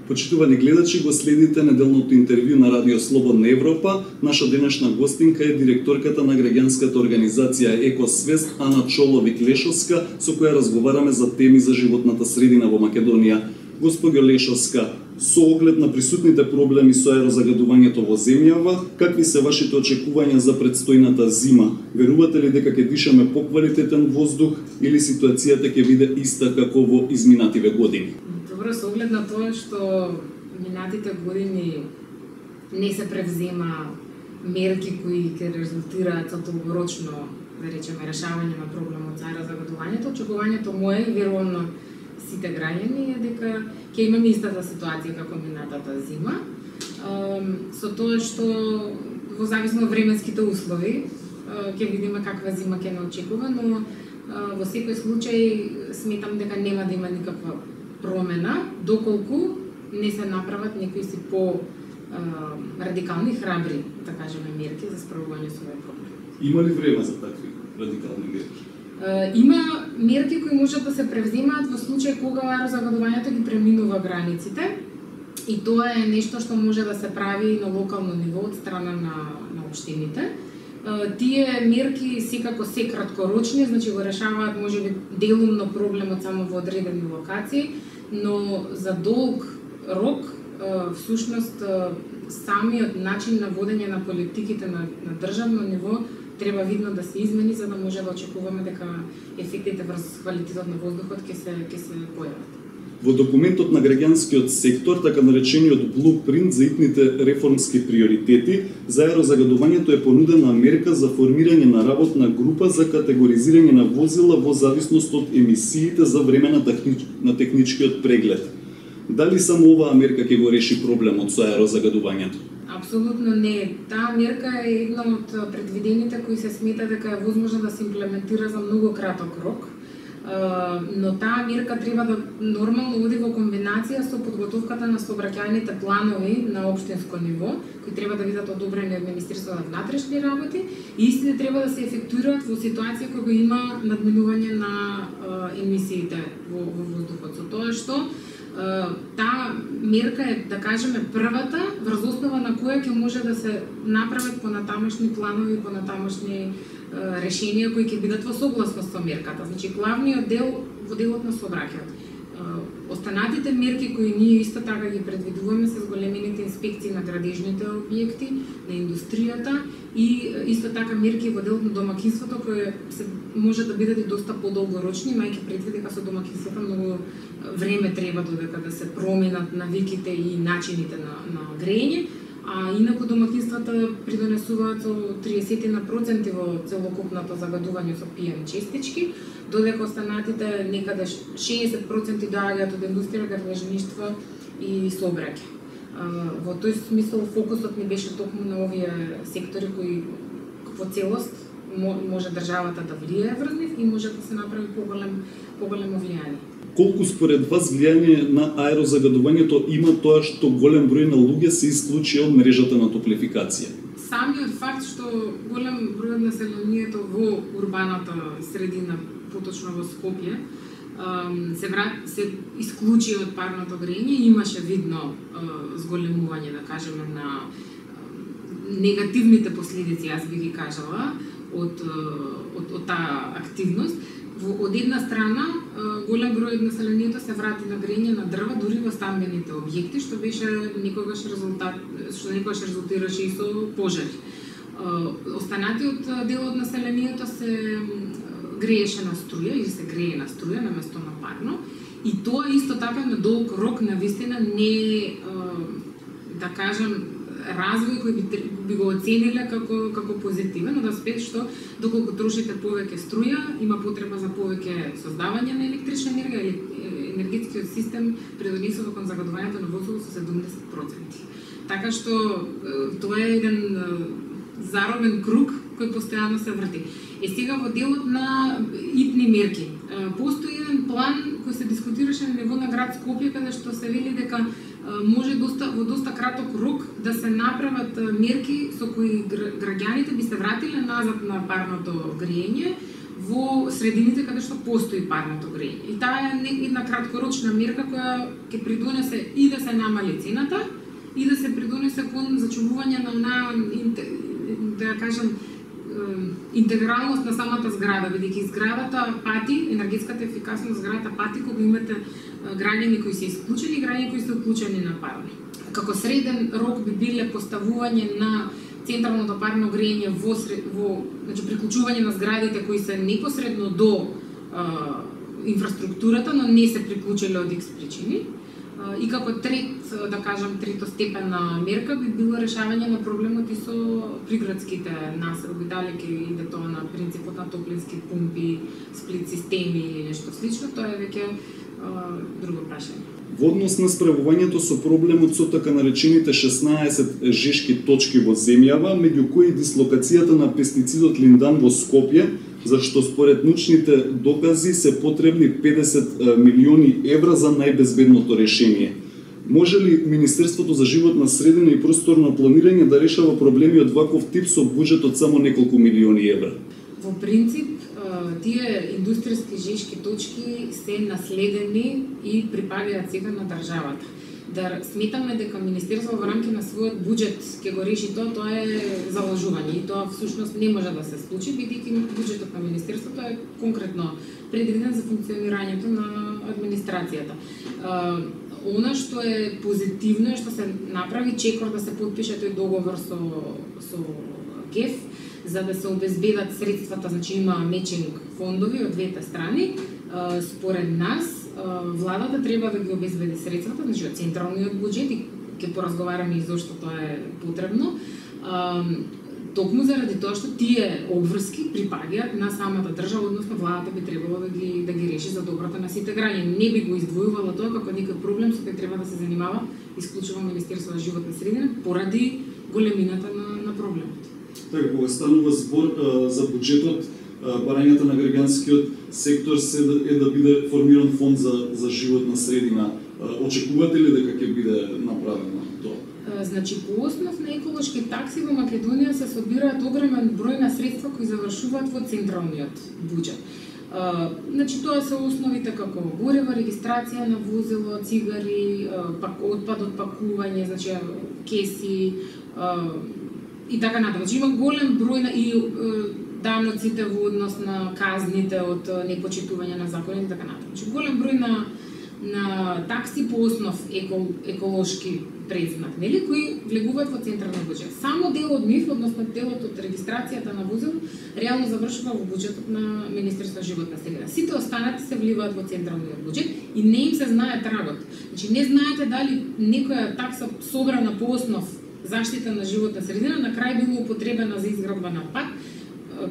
Почитувани гледачи, го следите неделното интервју на Радио Слободна Европа. Наша денешна гостинка е директорката на граѓанската организација Екосвест Ана Чоловик-Лешовска, со која разговараме за теми за животната средина во Македонија. Госпоѓо Лешовска, со оглед на присутните проблеми со аерозагадувањето во земјава, какви се вашите очекувања за предстојната зима? Верувате ли дека ќе дишаме поквалитетен воздух или ситуацијата ќе биде иста како во изминативе години? Добро, со оглед на тоа што минатите години не се превзема мерки кои ќе резултираат со долгорочно, да речеме, решавање на проблемот за аерозагадувањето, очекувањето мое и верувам на сите граѓани е дека ќе имаме истата ситуација како минатата зима, со тоа што во зависно од временските услови ќе видиме каква зима ќе не очекува, но во секој случај сметам дека нема да има никаква промена доколку не се направат некои си по радикални, храбри, да кажеме, мерки за справување со овој проблем. Има ли време за такви радикални мерки? Има мерки кои можат да се превземаат во случај кога аерозагадувањето ги преминува границите и тоа е нешто што може да се прави на локално ниво од страна на општините. Тие мерки секако се краткорочни, значи го решаваат можеби делумно проблемот само во одредени локации, но за долг рок всушност самиот начин на водење на политиките на државно ниво треба видно да се измени за да може да очекуваме дека ефектите врз квалитетот на воздухот ќе се појават. Во документот на граѓанскиот сектор, така наречениот блупринт за итните реформски приоритети, за аерозагадувањето е понудена мерка за формирање на работна група за категоризирање на возила во зависност од емисиите за време на техничкиот преглед. Дали само оваа мерка ќе го реши проблемот со аерозагадувањето? Апсолутно не. Таа мерка е една од предвидените кои се смета дека е возможно да се имплементира за многу краток рок. Но таа мерка треба да нормално оди во комбинација со подготовката на сообраќајните планови на општинско ниво, кои треба да бидат одобрени од Министерството на внатрешни работи и истите треба да се ефектуираат во ситуација кога има надминување на емисиите во воздухот. Со тоа што таа мерка е, да кажеме, првата врз основа на која ќе може да се направат понатамошни планови, понатамошни решенија кои ќе бидат во согласност со мерката. Значи, главниот дел во делот на сообраќајот. Останатите мерки кои ние исто така ги предвидуваме се зголемените инспекции на градежните објекти, на индустријата и исто така мерки во делот на домакинството кои може да бидат и доста подолгорочни, мајќи предвид дека со домакинството многу време треба додека да се променат навиките и начините на грејење, а инаку домакинствата придонесуваат со 30% во целокупното загадување со PM честички, додека останатите некаде 60% доаѓаат од индустрија, градежништво и сообраќај. Во тој смисол фокусот ни беше токму на овие сектори кои во целост може државата да влијае врз нив и може да се направи поголемо влијание. Колку според вас влијание на аерозагадувањето има тоа што голем број на луѓе се исклучи од мрежата на топлификација? Самиот факт што голем број од населението во урбаната средина, поточно во Скопје, се исклучи од парното грејење, имаше видно зголемување, да кажеме, на негативните последици, јас би ги кажала, од таа активност. Од една страна, голем број од населението се врати на грејење на дрва, дури во стамбените објекти, што некогаш резултираше и со пожари. Останатиот дел од населението се грееше на струја или се грее на струја наместо на парно, и тоа исто така на долг рок навистина не, да кажам, развој кој би го оцениле како позитивен, од аспект што доколку трошите повеќе струја, има потреба за повеќе создавање на електрична енергија или енергетскиот систем придонесува кон загадувањето на воздухот со 70%. Така што тоа е еден заробен круг кој постојано се врти. Сега во делот на итни мерки, постои еден план кој се дискутираше на ниво на град Скопје, каде што се вели дека може во доста краток рок да се направат мерки со кои граѓаните би се вратиле назад на парното грејење во средините каде што постои парното грејење. И таа е една краткорочна мерка која ќе придонесе и да се намали цената и да се придонесе кон зачувување на да кажам интегралност на самата зграда, бидејќи зградата пати, енергетската ефикасност зградата пати кога имате граѓани кои се исклучени и граѓани кои се уклучени на парно. Како среден рок би биле поставување на централното парно грејење значи приклучување на зградите кои се непосредно до инфраструктурата, но не се приклучени од X причини. И како третостепенна мерка би било решавање на проблемот и со приградските населби, дали ќе иде тоа на принципот на топлински пумпи, сплит системи или нешто слично, тоа е веќе друго прашање. Во однос на справувањето со проблемот со така наречените 16 жешки точки во земјава, меѓу кои дислокацијата на пестицидот линдан во Скопје, зашто според научните докази се потребни 50 милиони евра за најбезбедното решение. Може ли Министерството за животна средина и просторно планирање да решава проблеми од ваков тип со буџет од само неколку милиони евра? Во принцип, тие индустријски жешки точки се наследени и припаѓаат сега на државата. Да сметаме дека Министерството во рамки на својот буџет ќе го реши тоа е залажување и тоа всушност не може да се случи, бидејќи буџетот на Министерството е конкретно предвиден за функционирањето на администрацијата. Она што е позитивно е што се направи чекор да се потпише тој договор со КЕФ, за да се обезбедат средствата, значи има мечинг фондови од двете страни. Според нас, владата треба да ги обезбеди средствата, значи од централниот буџет, и ќе поразговараме и зошто тоа е потребно. Токму заради тоа што тие обврски припаѓаат на самата држава, односно владата би требало да ги реши за доброто на сите граѓани. Не би го издвојувала тоа како некој проблем со кој треба да се занимава исклучиво Министерството за животна средина поради големината на проблемот. Така, кога станува збор за буџетот, барањата на граѓанскиот сектор е да биде формиран фонд за животна средина. Очекувате ли дека ќе биде направено тоа? Значи, по основ на еколошки такси во Македонија се собираат огромен број на средства кои завршуваат во централниот буџет. Значи, тоа се основите како горево, регистрација на возило, цигари, отпад од пакување, значи кеси и така натаму. Значи, има голем број на даноците во однос на казните од непочитување на законите и така натаму. Значи, голем број на такси по основ еколошки предзнак, нели, кои влегуваат во централниот буџет. Само дел од нив, односно делот од регистрацијата на возило, реално завршува во буџетот на Министерството за животна средина. Сите останати се вливаат во централниот буџет и не им се знаат работа. Значи, не знаете дали некоја такса собрана по основ заштита на животна средина на крај било употребена за изградба на пат,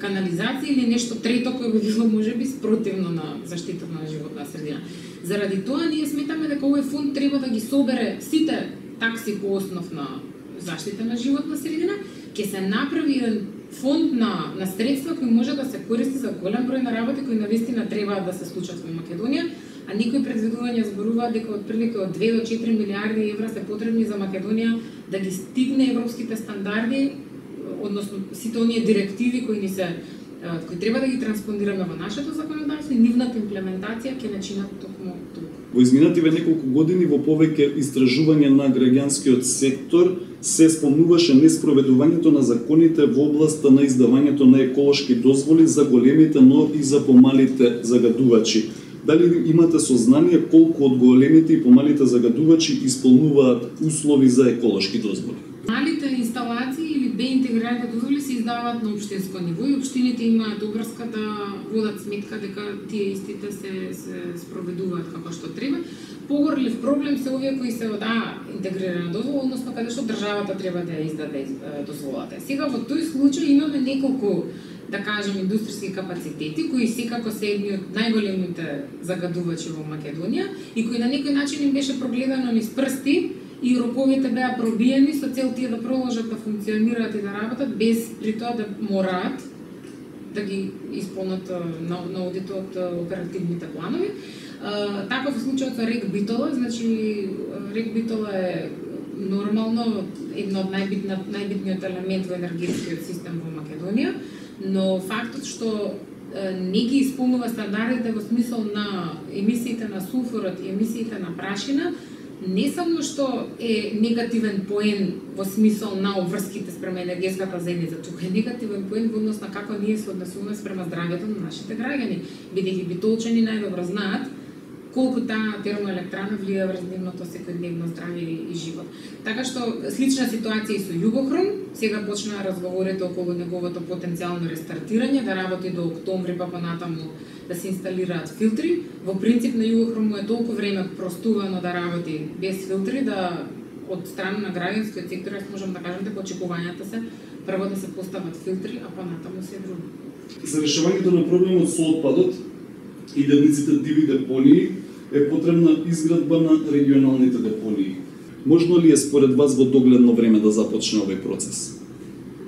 канализација или нешто трето кое би било можеби спротивно на заштитата на животна средина. Заради тоа ние сметаме дека овој фонд треба да ги собере сите такси по основ на заштита на животна средина, ќе се направи еден фонд на средства кои може да се користи за голем број на работи кои навистина треба да се случат во Македонија, а некои предвидувања зборуваат дека отприлика од 2 до 4 милиарди евра се потребни за Македонија да ги стигне европските стандарди, односно сите оние директиви кои кои треба да ги транспонираме во нашето законодавство и нивната имплементација ќе начинат токму тука. Во изминативе неколку години во повеќе истражувања на граѓанскиот сектор се спомнуваше неспроведувањето на законите во областа на издавањето на еколошки дозволи за големите, но и за помалите загадувачи. Дали имате сознание колку од големите и помалите загадувачи исполнуваат услови за еколошки дозволи? Малите инсталации или деинтегрираните дозволи се издаваат на општинско ниво и општините имаат обврска да водат сметка дека тие истите се спроведуваат како што треба. Погорлив проблем се овие кои се од интегрирана дозвола, односно каде што државата треба да ја издаде дозволата. Сега во тој случај имаме неколку, да кажем, индустријски капацитети кои секако се едни од најголемите загадувачи во Македонија и кои на некој начин им беше прогледано низ прсти и роковите беа пробиени со цел тие да продолжат да функционираат и да работат без при тоа да мораат да ги исполнат на одитот оперативните планови. Таков е случајот со РЕК Битола, значи РЕК Битола е нормално едно од најбитниот елемент во енергетскиот систем во Македонија, но фактот што не ги исполнува стандардите во смисол на емисиите на сулфурот и емисиите на прашина, не само што е негативен поен во смисол на обврските спрема енергетската заедница, туку е негативен поен во однос на како ние се однесуваме спрема здравјето на нашите граѓани, бидејќи битолчани најдобро знаат колку таа термоелектрана влијае врз нивното секојдневно здравје и живот. Така што слична ситуација и со Југохром, сега почнаа разговорите околу неговото потенцијално рестартирање, да работи до октомври, па понатаму да се инсталираат филтри. Во принцип на Југохром му е толку време простувано да работи без филтри, да од страна на граѓанскиот сектор, јас можам да кажам дека очекувањата се прво да се постават филтри, а понатаму се друго. За решавањето на проблемот со отпадот и девниците диви депонии е потребна изградба на регионалните депонии. Можно ли е според вас во догледно време да започне овој процес?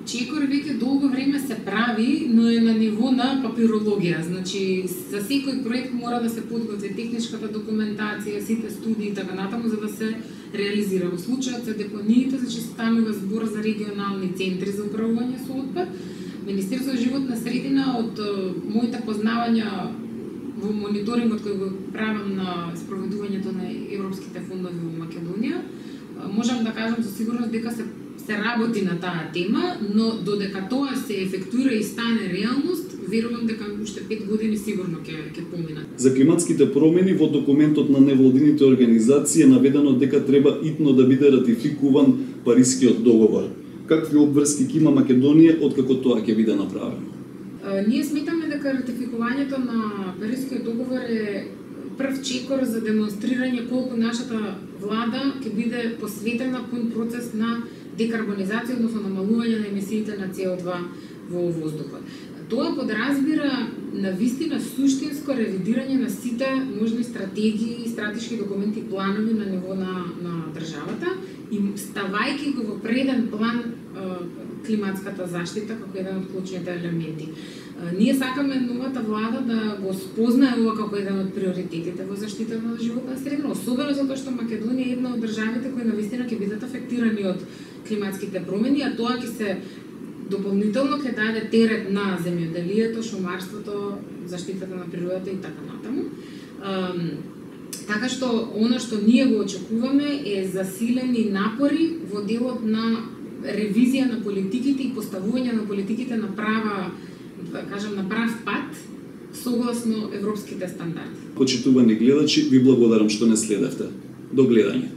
Чекор веќе долго време се прави, но е на ниво на папирологија. Значи, за секој проект мора да се подготви техничката документација, сите студии и така натаму, за да се реализира. Во случајот за депониите, значи станува збор за регионални центри за управување со отпад. Министерството за животна средина, од моите познавања во мониторингот кој го правам на спроведувањето на европските фондови во Македонија, можам да кажам со сигурност дека се работи на таа тема, но додека тоа се ефектуира и стане реалност, верувам дека уште 5 години сигурно ќе поминат. За климатските промени во документот на невладините организации е наведено дека треба итно да биде ратификуван Парискиот договор. Какви обврски ќе има Македонија откако тоа ќе биде направено? Ние сметаме дека ратификувањето на Парискиот договор е прв чекор за демонстрирање колку нашата влада ќе биде посветена кон процес на декарбонизација, односно намалување на емисиите на CO2 во воздухот. Тоа подразбира на вистина суштинско ревидирање на сите можни стратегии, стратешки документи, планови на ниво на државата и ставајќи го во преден план климатската заштита како еден од клучните елементи. Ние сакаме новата влада да го спознае ова како еден од приоритетите во заштитата на животна средина, особено затоа што Македонија е една од државите кои навистина ќе бидат афектирани од климатските промени, а тоа ќе се дополнително ќе даде терет на земјоделието, шумарството, заштитата на природата и така натаму. Така што она што ние го очекуваме е засилени напори во делот на ревизија на политиките и поставување на политиките на права, да кажам, на прав пат согласно европските стандарди. Почитувани гледачи, ви благодарам што не следевте. До гледање.